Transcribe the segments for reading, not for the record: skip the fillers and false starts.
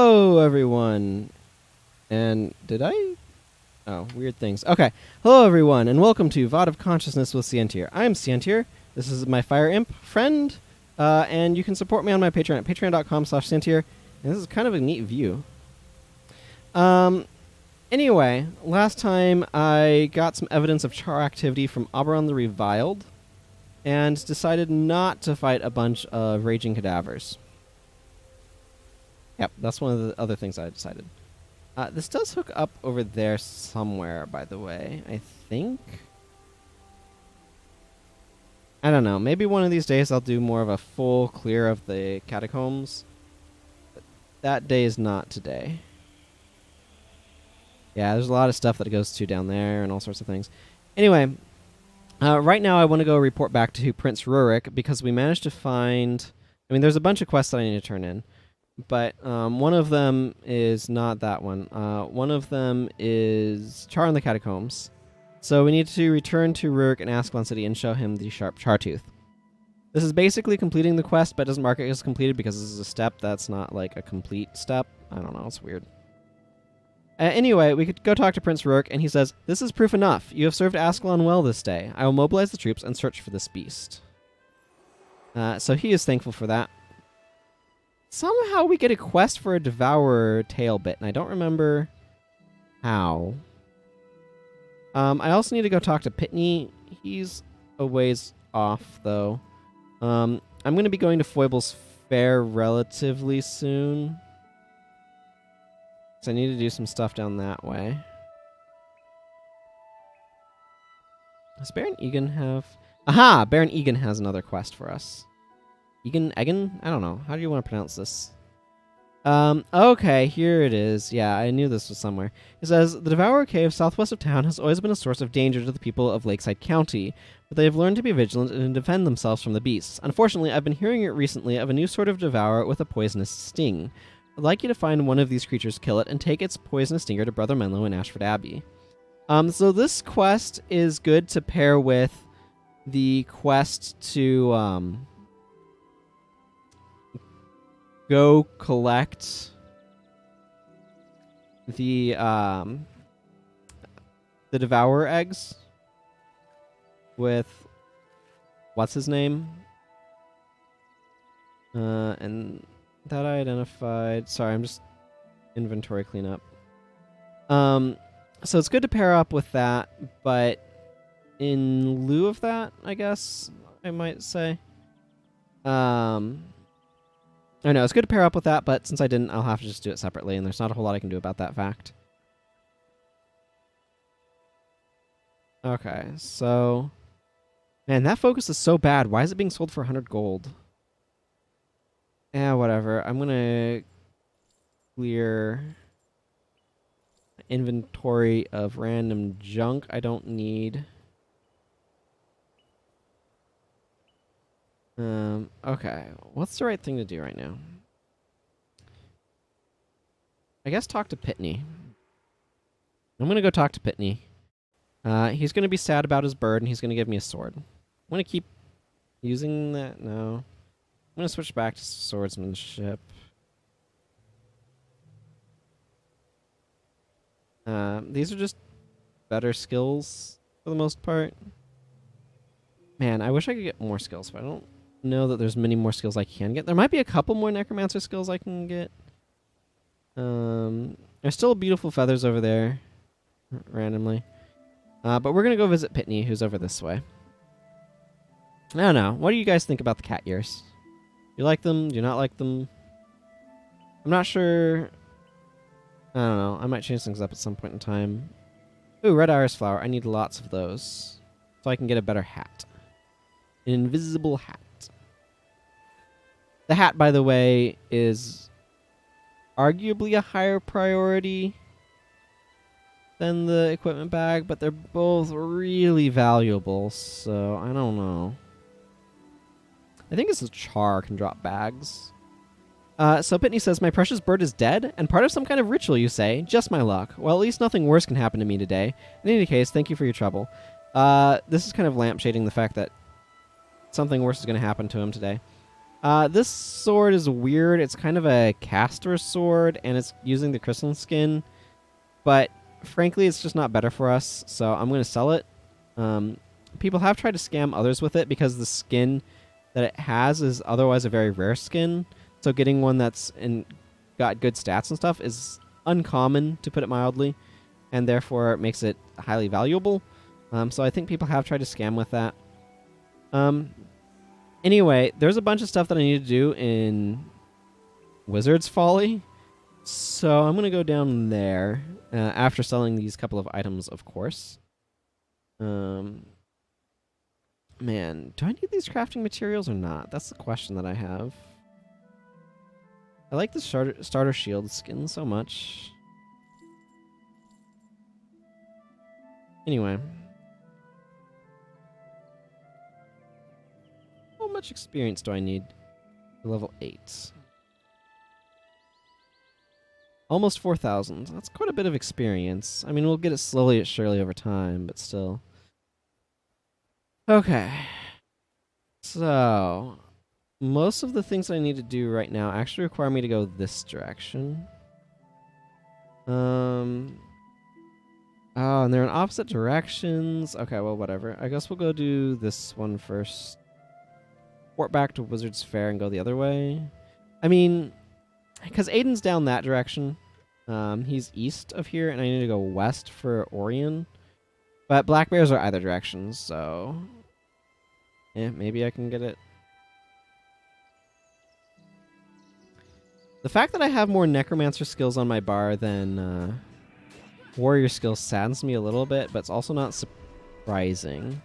Hello, everyone. And did I? Oh, weird things. Okay. Hello, everyone, and welcome to VOD of Consciousness with Sientir. I'm Sientir. This is my Fire Imp friend, and you can support me on my Patreon at patreon.com/Sientir. And this is kind of a neat view. Anyway, last time I got some evidence of char activity from Oberon the Reviled, and decided not to fight a bunch of raging cadavers. Yep, that's one of the other things I decided. This does hook up over there somewhere, by the way, I think. I don't know. Maybe one of these days I'll do more of a full clear of the catacombs. But that day is not today. Yeah, there's a lot of stuff that goes to down there and all sorts of things. Anyway, right now I want to go report back to Prince Rurik because we managed to find... I mean, there's a bunch of quests that I need to turn in. But one of them is not that one. One of them is Char in the Catacombs. So we need to return to Rurik in Ascalon City and show him the sharp char tooth. This is basically completing the quest, but doesn't mark it as completed because this is a step that's not like a complete step. I don't know, it's weird. Anyway, we could go talk to Prince Rurik, and he says, "This is proof enough. You have served Ascalon well this day. I will mobilize the troops and search for this beast." So he is thankful for that. Somehow we get a quest for a Devourer tail bit, and I don't remember how. I also need to go talk to Pitney. He's a ways off, though. I'm going to be going to Foible's Fair relatively soon. So I need to do some stuff down that way. Does Baron Egan have... Aha! Baron Egan has another quest for us. Egan? I don't know. How do you want to pronounce this? Okay, here it is. Yeah, I knew this was somewhere. It says, "The Devourer Cave southwest of town has always been a source of danger to the people of Lakeside County, but they have learned to be vigilant and defend themselves from the beasts. Unfortunately, I've been hearing recently of a new sort of Devourer with a poisonous sting. I'd like you to find one of these creatures, kill it, and take its poisonous stinger to Brother Menlo in Ashford Abbey." So this quest is good to pair with the quest to, go collect the Devourer eggs with what's his name? And that I identified. Sorry, I'm just inventory cleanup. So it's good to pair up with that, but in lieu of that, I guess I might say. I know, it's good to pair up with that, but since I didn't, I'll have to just do it separately, and there's not a whole lot I can do about that fact. Okay, so... Man, that focus is so bad. Why is it being sold for 100 gold? Whatever. I'm gonna clear inventory of random junk I don't need. Okay. What's the right thing to do right now? I guess talk to Pitney. I'm gonna go talk to Pitney. He's gonna be sad about his bird, and he's gonna give me a sword. I'm gonna keep using that. No. I'm gonna switch back to swordsmanship. These are just better skills for the most part. Man, I wish I could get more skills, but I don't know that there's many more skills I can get. There might be a couple more necromancer skills I can get. There's still beautiful feathers over there, randomly. But we're gonna go visit Pitney, who's over this way. I don't know. What do you guys think about the cat ears? You like them? Do you not like them? I'm not sure. I don't know. I might change things up at some point in time. Ooh, red iris flower. I need lots of those so I can get a better hat. An invisible hat. The hat, by the way, is arguably a higher priority than the equipment bag, but they're both really valuable, so I don't know. I think it's the char can drop bags. So Pitney says, "My precious bird is dead, and part of some kind of ritual, you say? Just my luck. Well, at least nothing worse can happen to me today. In any case, thank you for your trouble." This is kind of lampshading the fact that something worse is going to happen to him today. This sword is weird. It's kind of a caster sword, and it's using the crystalline skin. But frankly, it's just not better for us, so I'm going to sell it. People have tried to scam others with it because the skin that it has is otherwise a very rare skin. So getting one that's got good stats and stuff is uncommon, to put it mildly, and therefore it makes it highly valuable. So I think people have tried to scam with that. Anyway, there's a bunch of stuff that I need to do in Wizard's Folly. So I'm going to go down there after selling these couple of items, of course. Man, do I need these crafting materials or not? That's the question that I have. I like the starter shield skin so much. Anyway. How much experience do I need for level 8? Almost 4,000. That's quite a bit of experience. I mean, we'll get it slowly but surely over time, but still. Okay. So, most of the things I need to do right now actually require me to go this direction. Oh, and they're in opposite directions. Okay, well, whatever. I guess we'll go do this one first. Port back to Wizard's Fair and go the other way. I mean, because Aidan's down that direction. He's east of here, and I need to go west for Orion. But black bears are either direction, so... yeah, maybe I can get it. The fact that I have more necromancer skills on my bar than warrior skills saddens me a little bit, but it's also not surprising.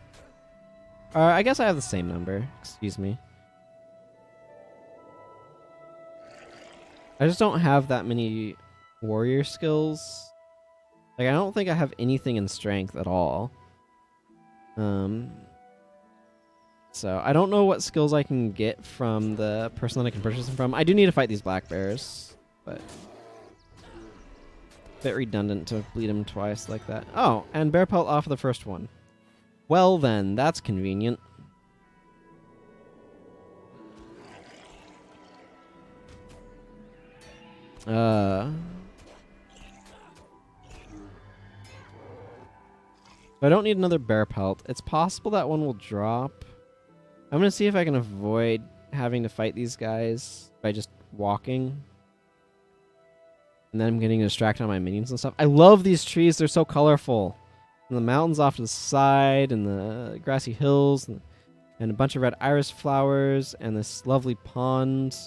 I guess I have the same number. Excuse me. I just don't have that many warrior skills. Like, I don't think I have anything in strength at all. So, I don't know what skills I can get from the person that I can purchase them from. I do need to fight these black bears, but... a bit redundant to bleed them twice like that. Oh, and bear pelt off of the first one. Well then, that's convenient. I don't need another bear pelt. It's possible that one will drop. I'm going to see if I can avoid having to fight these guys by just walking. And then I'm getting distracted on my minions and stuff. I love these trees. They're so colorful. And the mountains off to the side, and the grassy hills, and a bunch of red iris flowers, and this lovely pond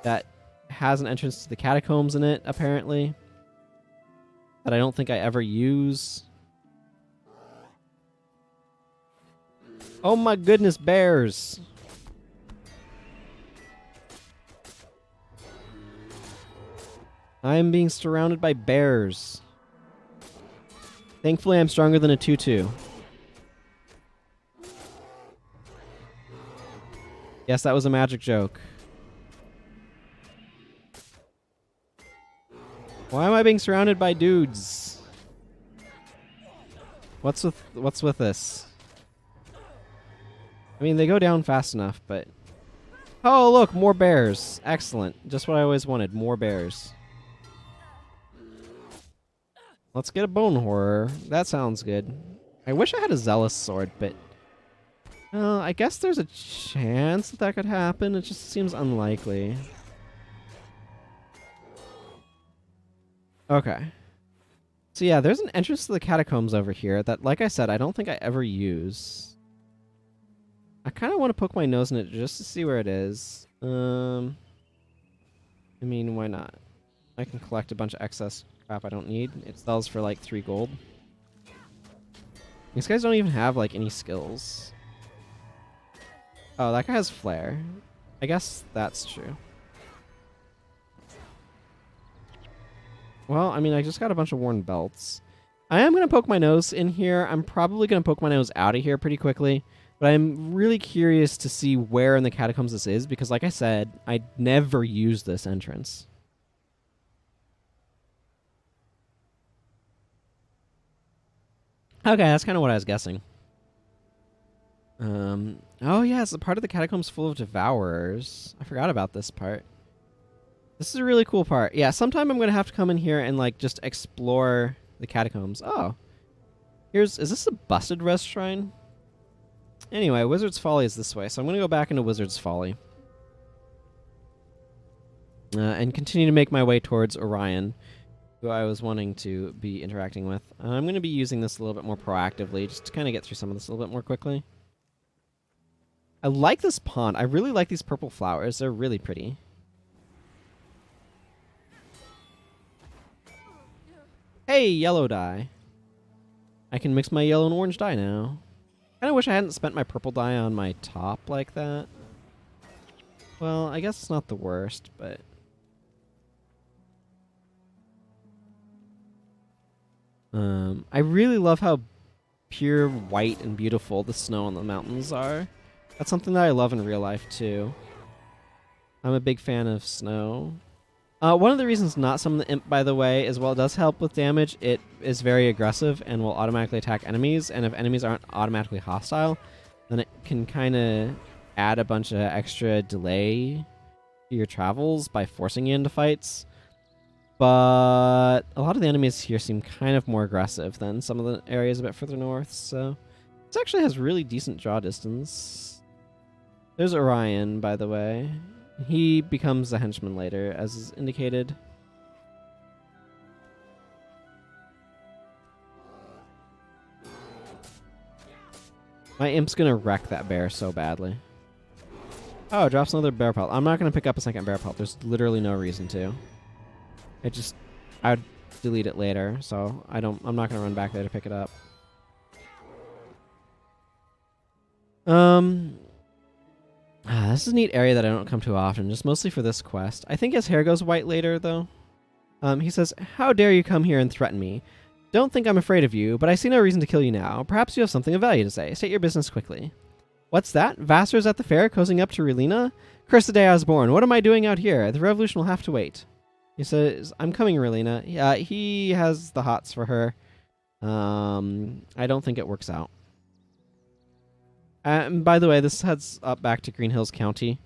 that has an entrance to the catacombs in it, apparently. That I don't think I ever use. Oh my goodness, bears! I am being surrounded by bears. Thankfully, I'm stronger than a 2-2. Yes, that was a magic joke. Why am I being surrounded by dudes? What's with this? I mean, they go down fast enough, but... oh, look, more bears. Excellent. Just what I always wanted, more bears. Let's get a bone horror. That sounds good. I wish I had a zealous sword, but... I guess there's a chance that that could happen. It just seems unlikely. Okay. So yeah, there's an entrance to the catacombs over here that, like I said, I don't think I ever use. I kind of want to poke my nose in it just to see where it is. I mean, why not? I can collect a bunch of excess crap I don't need. It sells for like 3 gold. These guys don't even have like any skills. Oh, that guy has flair. I guess that's true. Well, I mean, I just got a bunch of worn belts. I am going to poke my nose in here. I'm probably going to poke my nose out of here pretty quickly. But I'm really curious to see where in the catacombs this is, because like I said, I never use this entrance. Okay, that's kind of what I was guessing. Oh yeah, it's a part of the catacombs full of devourers. I forgot about this part. This is a really cool part. Yeah, sometime I'm gonna have to come in here and like just explore the catacombs. Oh, is this a busted rest shrine? Anyway, Wizard's Folly is this way, so I'm gonna go back into Wizard's Folly. And continue to make my way towards Orion, who I was wanting to be interacting with. I'm going to be using this a little bit more proactively, just to kind of get through some of this a little bit more quickly. I like this pond. I really like these purple flowers. They're really pretty. Hey, yellow dye. I can mix my yellow and orange dye now. I kind of wish I hadn't spent my purple dye on my top like that. Well, I guess it's not the worst, but... I really love how pure white and beautiful the snow on the mountains are. That's something that I love in real life, too. I'm a big fan of snow. One of the reasons not summon the imp, by the way, is while it does help with damage, it is very aggressive and will automatically attack enemies, and if enemies aren't automatically hostile, then it can kind of add a bunch of extra delay to your travels by forcing you into fights. But a lot of the enemies here seem kind of more aggressive than some of the areas a bit further north, so this actually has really decent draw distance. There's Orion, by the way. He becomes a henchman later, as is indicated. My imp's gonna wreck that bear so badly. Oh, it drops another bear pelt. I'm not gonna pick up a second bear pelt. There's literally no reason to. I'd delete it later, so I'm not gonna run back there to pick it up. This is a neat area that I don't come to often, just mostly for this quest. I think his hair goes white later, though. He says, "How dare you come here and threaten me? Don't think I'm afraid of you, but I see no reason to kill you now. Perhaps you have something of value to say. State your business quickly." What's that? Vassar's at the fair, cozying up to Relina? Curse the day I was born. What am I doing out here? The revolution will have to wait. He says, "I'm coming, Relina." Yeah, he has the hots for her. I don't think it works out. And by the way, this heads up back to Green Hills County.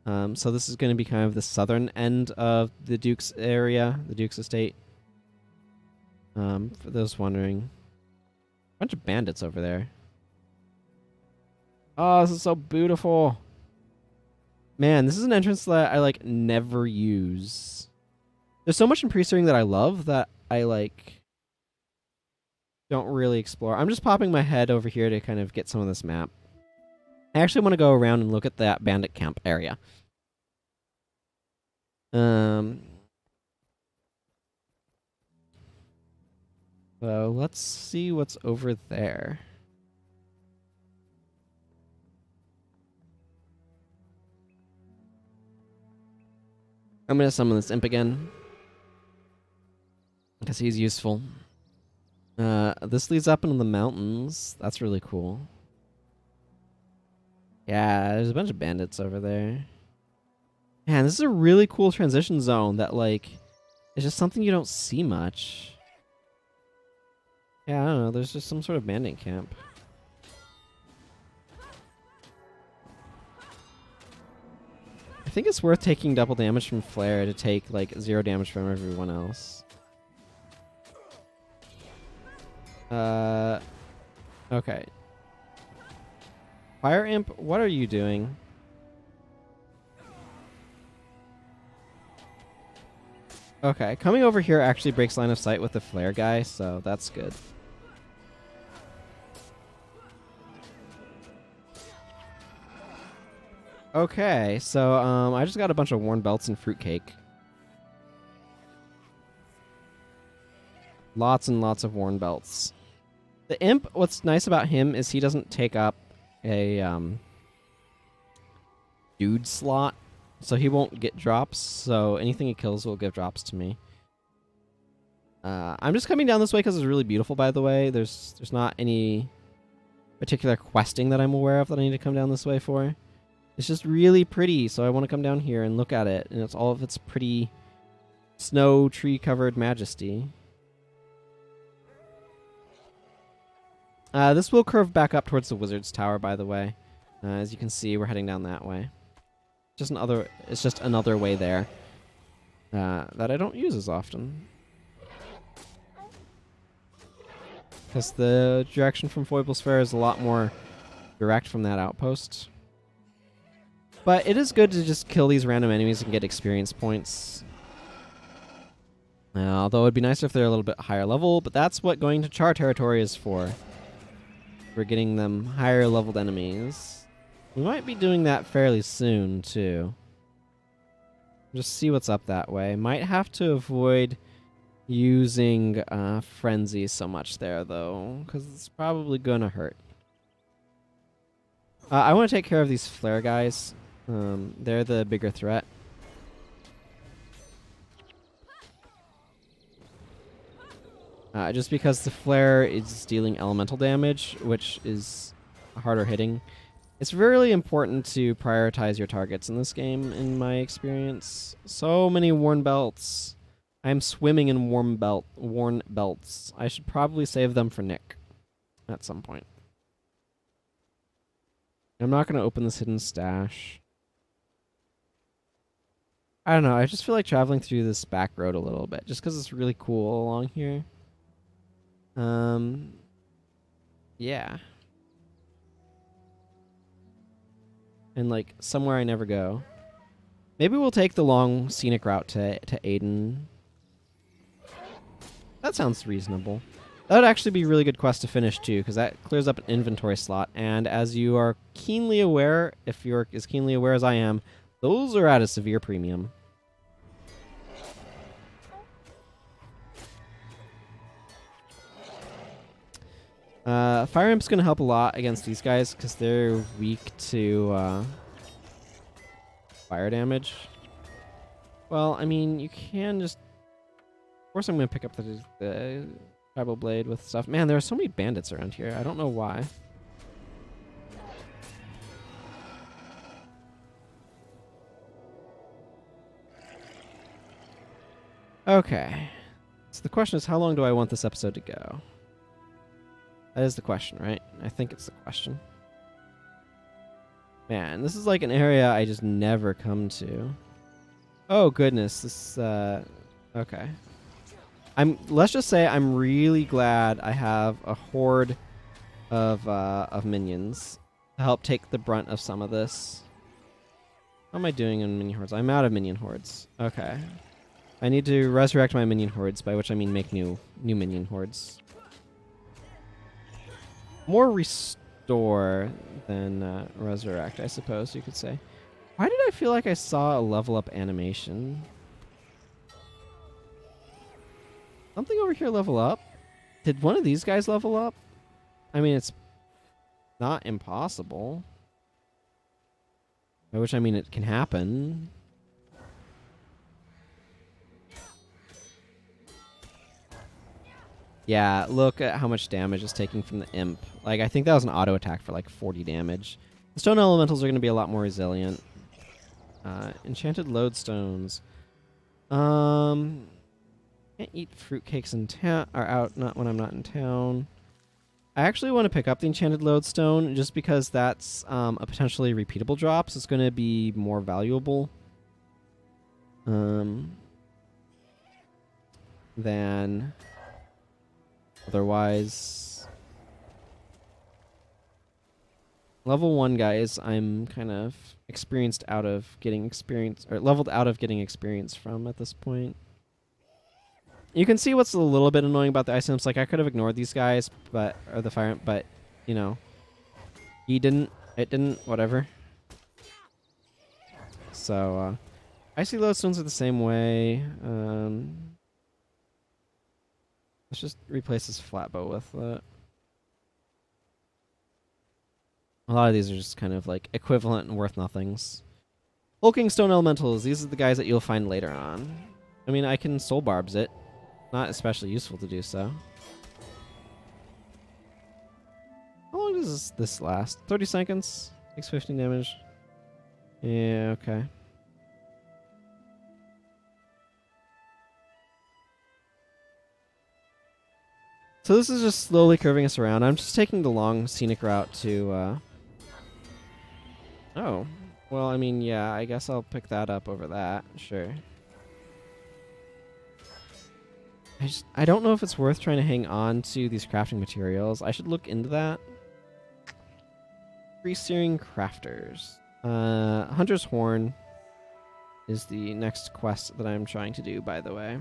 So this is going to be kind of the southern end of the Duke's area, the Duke's estate. For those wondering. A bunch of bandits over there. Oh, this is so beautiful. Man, this is an entrance that I, like, never use. There's so much in Pre-Searing that I love that I, like, don't really explore. I'm just popping my head over here to kind of get some of this map. I actually want to go around and look at that bandit camp area. So let's see what's over there. I'm going to summon this imp again, because he's useful. This leads up into the mountains. That's really cool. Yeah, there's a bunch of bandits over there. Man, this is a really cool transition zone that, like, is just something you don't see much. Yeah, I don't know. There's just some sort of bandit camp. I think it's worth taking double damage from Flare to take, like, 0 damage from everyone else. Okay. Fire Imp, what are you doing? Okay, coming over here actually breaks line of sight with the Flare guy, so that's good. Okay, so I just got a bunch of worn belts and fruitcake. Lots and lots of worn belts. The imp, what's nice about him is he doesn't take up a dude slot, so he won't get drops, so anything he kills will give drops to me. I'm just coming down this way because it's really beautiful, by the way. There's not any particular questing that I'm aware of that I need to come down this way for. It's just really pretty, so I want to come down here and look at it, and it's all of its pretty snow tree-covered majesty. This will curve back up towards the Wizard's Tower, by the way. As you can see, we're heading down that way. It's just another way there that I don't use as often. Because the direction from Foible's Fair is a lot more direct from that outpost. But it is good to just kill these random enemies and get experience points. Although it'd be nicer if they're a little bit higher level, but that's what going to Char territory is for. We're getting them higher leveled enemies. We might be doing that fairly soon, too. Just see what's up that way. Might have to avoid using Frenzy so much there, though, because it's probably going to hurt. I want to take care of these flare guys. They're the bigger threat. Just because the flare is dealing elemental damage, which is harder hitting. It's really important to prioritize your targets in this game, in my experience. So many worn belts. I'm swimming in worn belts. I should probably save them for Nick at some point. I'm not going to open this hidden stash. I don't know. I just feel like traveling through this back road a little bit, just because it's really cool along here. Yeah. And like somewhere I never go. Maybe we'll take the long scenic route to Aidan. That sounds reasonable. That would actually be a really good quest to finish too, because that clears up an inventory slot. And as you are keenly aware, if you're as keenly aware as I am, those are at a severe premium. Fire Imp's going to help a lot against these guys because they're weak to fire damage. Well, I mean, you can just... Of course I'm going to pick up the Tribal Blade with stuff. Man, there are so many bandits around here. I don't know why. Okay. So the question is, how long do I want this episode to go? That is the question, right? I think it's the question. Man, this is like an area I just never come to. Oh, goodness. This, okay. Let's just say I'm really glad I have a horde of minions to help take the brunt of some of this. How am I doing in minion hordes? I'm out of minion hordes. Okay. I need to resurrect my minion hordes, by which I mean make new minion hordes. More restore than resurrect, I suppose you could say. Why did I feel like I saw a level up animation? Something over here level up? Did one of these guys level up? I mean, it's not impossible. By which I mean it can happen. Yeah, look at how much damage it's taking from the imp. Like, I think that was an auto attack for like 40 damage. The stone elementals are going to be a lot more resilient. Enchanted lodestones. Can't eat fruitcakes in town, or out, not when I'm not in town. I actually want to pick up the enchanted lodestone just because that's a potentially repeatable drop, so it's going to be more valuable than otherwise. Level 1 guys, I'm kind of experienced out of getting experience, or leveled out of getting experience from at this point. You can see what's a little bit annoying about the ice imps. Like, I could have ignored these guys, or the fire imp, but, you know, it didn't, whatever. So, icy lodestones are the same way. Let's just replace this flatbow with it. A lot of these are just kind of like equivalent and worth nothings. Hulking stone elementals. These are the guys that you'll find later on. I mean, I can soul barbs it. Not especially useful to do so. How long does this last? 30 seconds? Takes 15 damage. Yeah, okay. So this is just slowly curving us around. I'm just taking the long scenic route to... Oh. Well, I mean, yeah, I guess I'll pick that up over that. Sure. I don't know if it's worth trying to hang on to these crafting materials. I should look into that. Pre-Searing Crafters. Hunter's Horn is the next quest that I'm trying to do, by the way.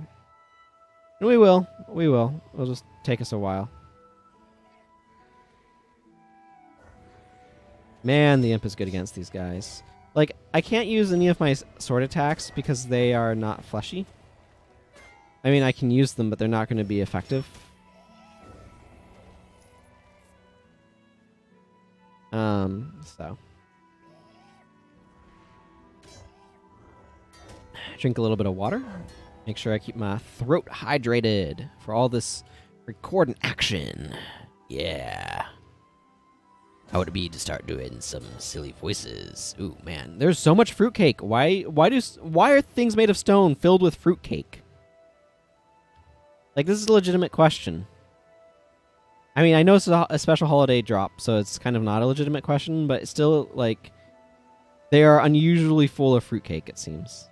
And we will. We will. It'll just take us a while. Man, the imp is good against these guys. Like, I can't use any of my sword attacks because they are not fleshy. I mean, I can use them, but they're not going to be effective. So. Drink a little bit of water. Make sure I keep my throat hydrated for all this recording action. Yeah. How would it be to start doing some silly voices? Ooh, man. There's so much fruitcake. Why are things made of stone filled with fruitcake? Like, this is a legitimate question. I mean, I know it's a special holiday drop, so it's kind of not a legitimate question, but it's still, like, they are unusually full of fruitcake, it seems.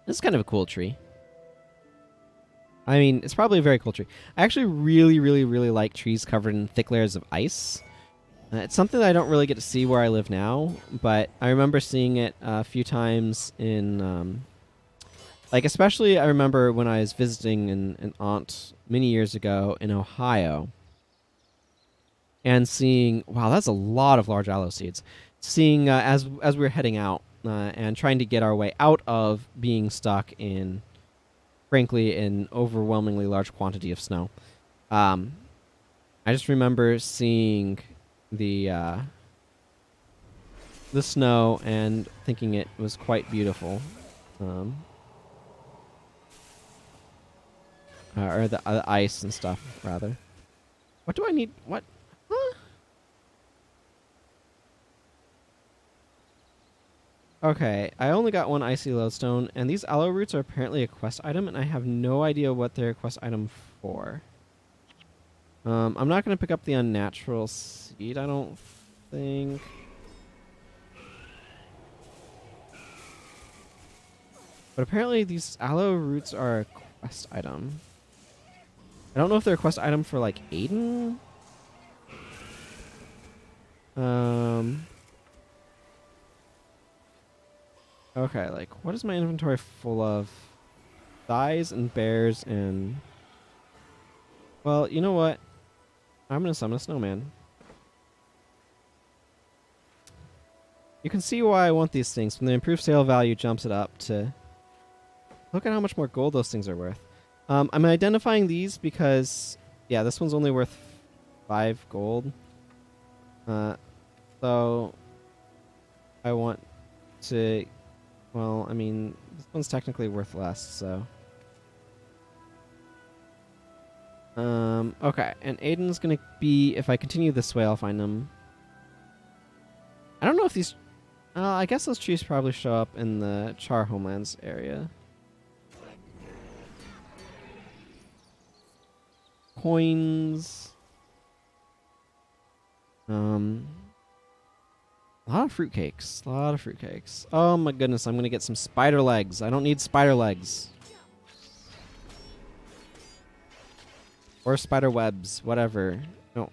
This is kind of a cool tree. I mean, it's probably a very cool tree. I actually really, really, really like trees covered in thick layers of ice. It's something that I don't really get to see where I live now, but I remember seeing it a few times in... like, especially I remember when I was visiting an aunt many years ago in Ohio and seeing, wow, that's a lot of large aloe seeds. Seeing, as we were heading out and trying to get our way out of being stuck in, frankly, an overwhelmingly large quantity of snow. I just remember seeing the snow and thinking it was quite beautiful. Or the ice and stuff, rather. What do I need? What? Huh? Okay, I only got one icy lodestone, and these aloe roots are apparently a quest item, and I have no idea what they're a quest item for. I'm not going to pick up the unnatural seed, I don't think. But apparently these aloe roots are a quest item. I don't know if they're a quest item for, like, Aidan. Okay, like, what is my inventory full of? Thighs and bears and... Well, you know what? I'm gonna summon a snowman. You can see why I want these things. When the improved sale value jumps it up to... Look at how much more gold those things are worth. I'm identifying these because, yeah, this one's only worth 5 gold. So I want to, well, I mean, this one's technically worth less, so. Okay, and Aidan's gonna be, if I continue this way, I'll find them. I don't know if these, I guess those trees probably show up in the Char Homelands area. Coins. A lot of fruitcakes. A lot of fruitcakes. Oh my goodness, I'm gonna get some spider legs. I don't need spider legs. Or spider webs, whatever. No.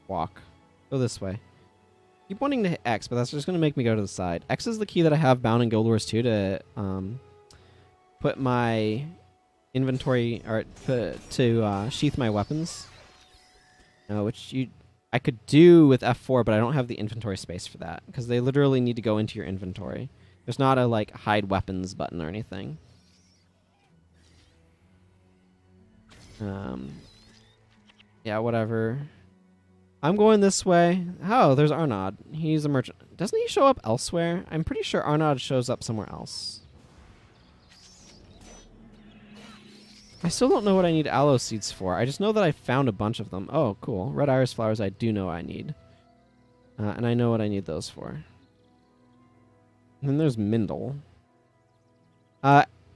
Walk. Go this way. Keep wanting to hit X, but that's just gonna make me go to the side. X is the key that I have bound in Guild Wars 2 to put my inventory, or to sheath my weapons, which I could do with F4, but I don't have the inventory space for that because they literally need to go into your inventory. There's not a like hide weapons button or anything. Yeah, whatever. I'm going this way. Oh, there's Arnaud. He's a merchant. Doesn't he show up elsewhere? I'm pretty sure Arnaud shows up somewhere else. I still don't know what I need aloe seeds for. I just know that I found a bunch of them. Oh, cool. Red iris flowers I do know I need. And I know what I need those for. And then there's Mindle.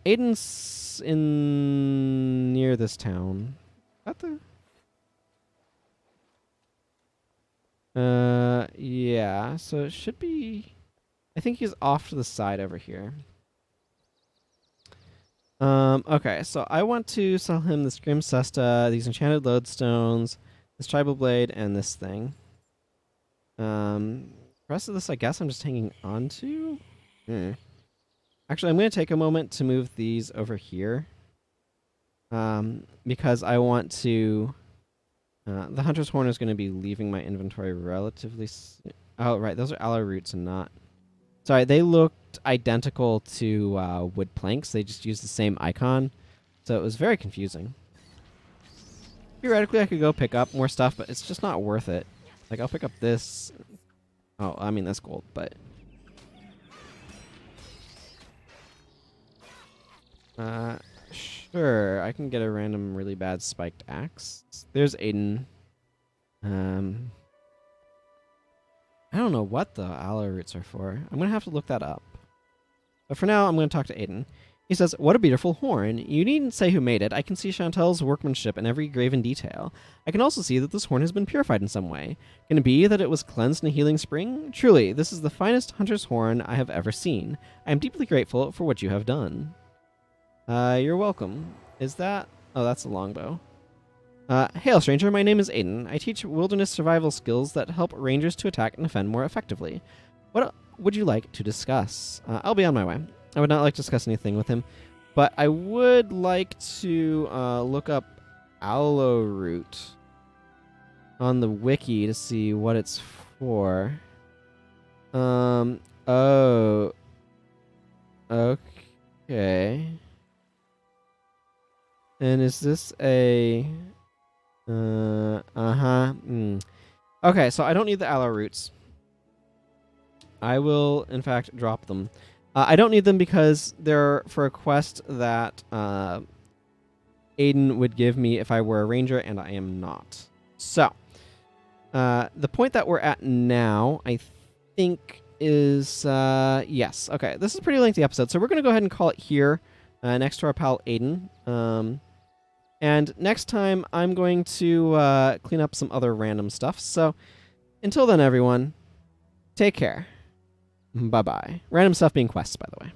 Aidan's in near this town. that the... yeah, so it should be... I think he's off to the side over here. Okay, so I want to sell him this Grim Cesta, these enchanted lodestones, this tribal blade, and this thing. The rest of this, I guess I'm just hanging on to. Actually, I'm going to take a moment to move these over here. Because I want to... the Hunter's Horn is going to be leaving my inventory relatively soon. Oh, right, those are aloe roots and not... Sorry, they looked identical to wood planks. They just used the same icon. So it was very confusing. Theoretically, I could go pick up more stuff, but it's just not worth it. Like, I'll pick up this. Oh, I mean, that's gold, but... sure, I can get a random really bad spiked axe. There's Aidan. I don't know what the aloe roots are for. I'm going to have to look that up. But for now, I'm going to talk to Aidan. He says, "What a beautiful horn. You needn't say who made it. I can see Chantel's workmanship in every graven detail. I can also see that this horn has been purified in some way. Can it be that it was cleansed in a healing spring? Truly, this is the finest hunter's horn I have ever seen. I am deeply grateful for what you have done." You're welcome. Is that... Oh, that's a longbow. "Hail, stranger. My name is Aidan. I teach wilderness survival skills that help rangers to attack and defend more effectively. What would you like to discuss?" I'll be on my way. I would not like to discuss anything with him, but I would like to look up aloe root on the wiki to see what it's for. Oh. Okay. And is this a... Okay, so I don't need the aloe roots. I will, in fact, drop them. I don't need them because they're for a quest that Aidan would give me if I were a ranger, and I am not. So, the point that we're at now, I think, is... yes, okay. This is a pretty lengthy episode, so we're going to go ahead and call it here, next to our pal Aidan. And next time, I'm going to clean up some other random stuff. So, until then, everyone, take care. Bye-bye. Random stuff being quests, by the way.